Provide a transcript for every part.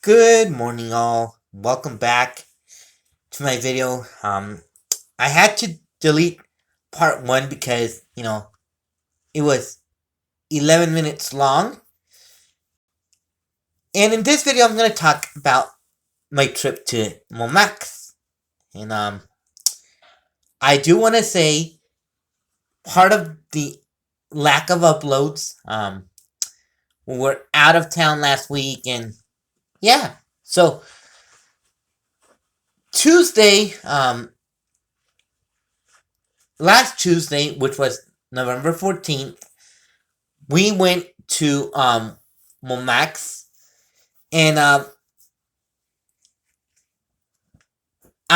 Good morning, all. Welcome back to my video. I had to delete part one because it was 11 minutes long. And in this video, I'm gonna talk about my trip to Momax. And I do want to say part of the lack of uploads. We were out of town last week, and yeah. So Tuesday, last Tuesday, which was November 14th, we went to Momax, and I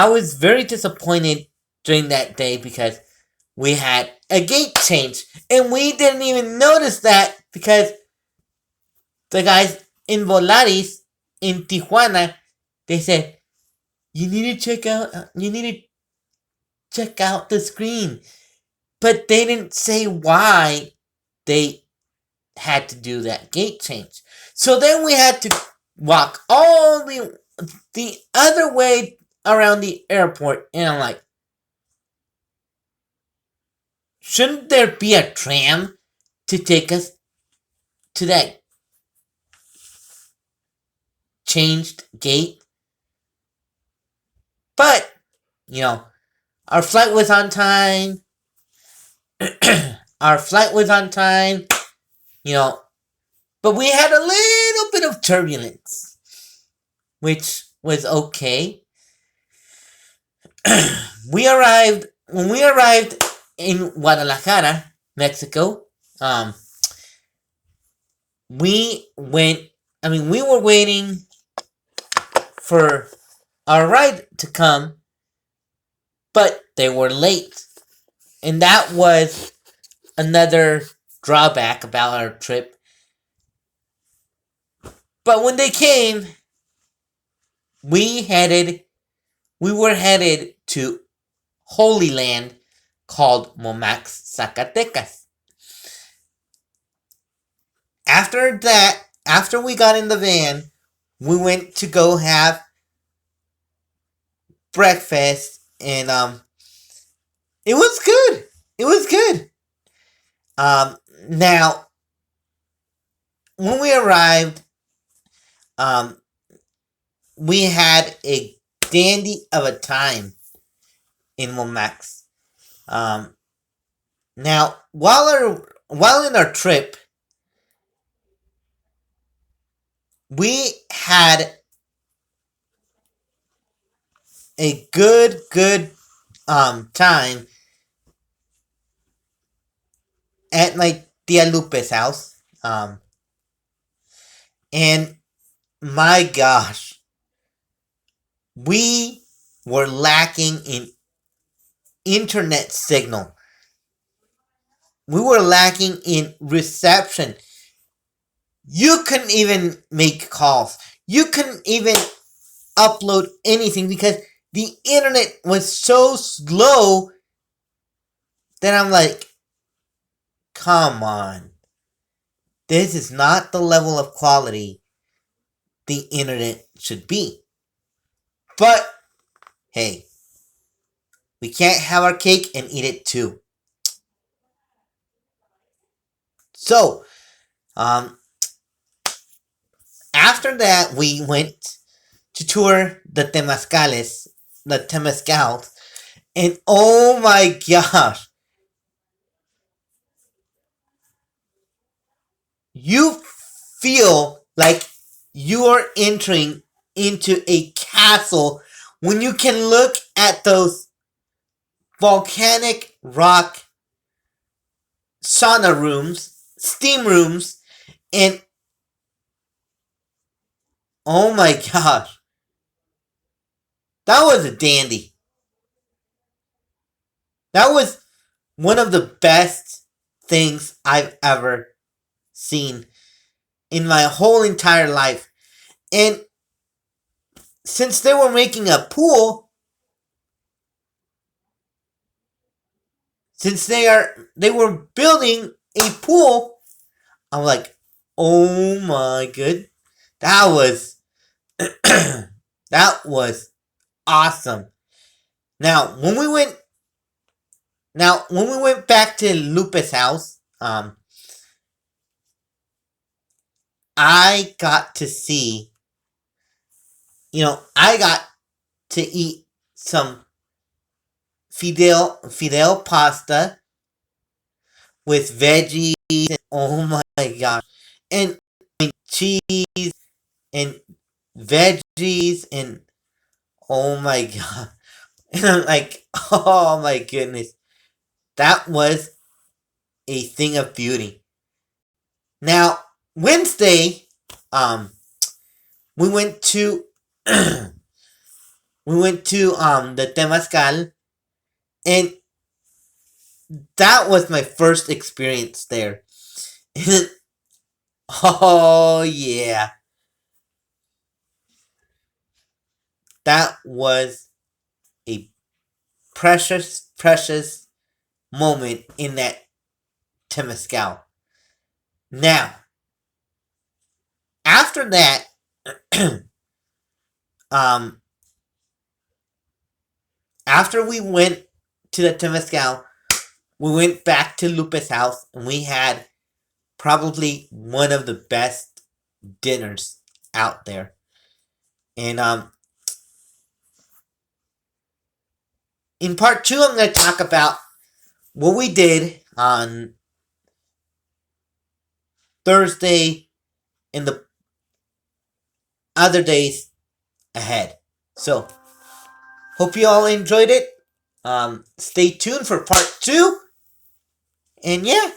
was very disappointed during that day because we had a gate change, and we didn't even notice that because the guys in Volaris in Tijuana, they said you need to check out the screen, but they didn't say why they had to do that gate change. So then we had to walk all the other way around the airport, and I'm like, shouldn't there be a tram to take us to that changed gate? But our flight was on time. Our flight was on time. But we had a little bit of turbulence, which was okay. When we arrived in Guadalajara, Mexico. We were waiting for our ride to come, but they were late, and that was another drawback about our trip. But when they came, we were headed to Holy Land called Momax, Zacatecas. After we got in the van, we went to go have breakfast, and it was good. It was good. Now, when we arrived, we had a dandy of a time in Momax. Now, while in our trip, we had a good time at my Tia Lupe's house. And my gosh, we were lacking in internet signal. We were lacking in reception. You couldn't even make calls. You couldn't even upload anything because the internet was so slow that I'm like, come on. This is not the level of quality the internet should be. But, hey, we can't have our cake and eat it too. So, after that, we went to tour the Temazcales, and oh my gosh, you feel like you are entering into a castle when you can look at those volcanic rock sauna rooms, steam rooms, and oh my gosh, that was a dandy. That was one of the best things I've ever seen in my whole entire life. And since they were making a pool, since they were building a pool, I'm like, oh my good, that was That was awesome. Now when we went back to Lupe's house, I got to see, I got to eat some fidel pasta with veggies. And, oh my gosh, and cheese and veggies and oh my god, and I'm like, oh my goodness, that was a thing of beauty. Now Wednesday, um, we went to the Temazcal, and that was my first experience there. Oh yeah, that was a precious moment in that Temazcal. Now, after that, um, after we went to the Temazcal, we went back to Lupe's house and we had probably one of the best dinners out there. And in part two, I'm going to talk about what we did on Thursday and the other days ahead. So, hope you all enjoyed it. Stay tuned for part two. And yeah,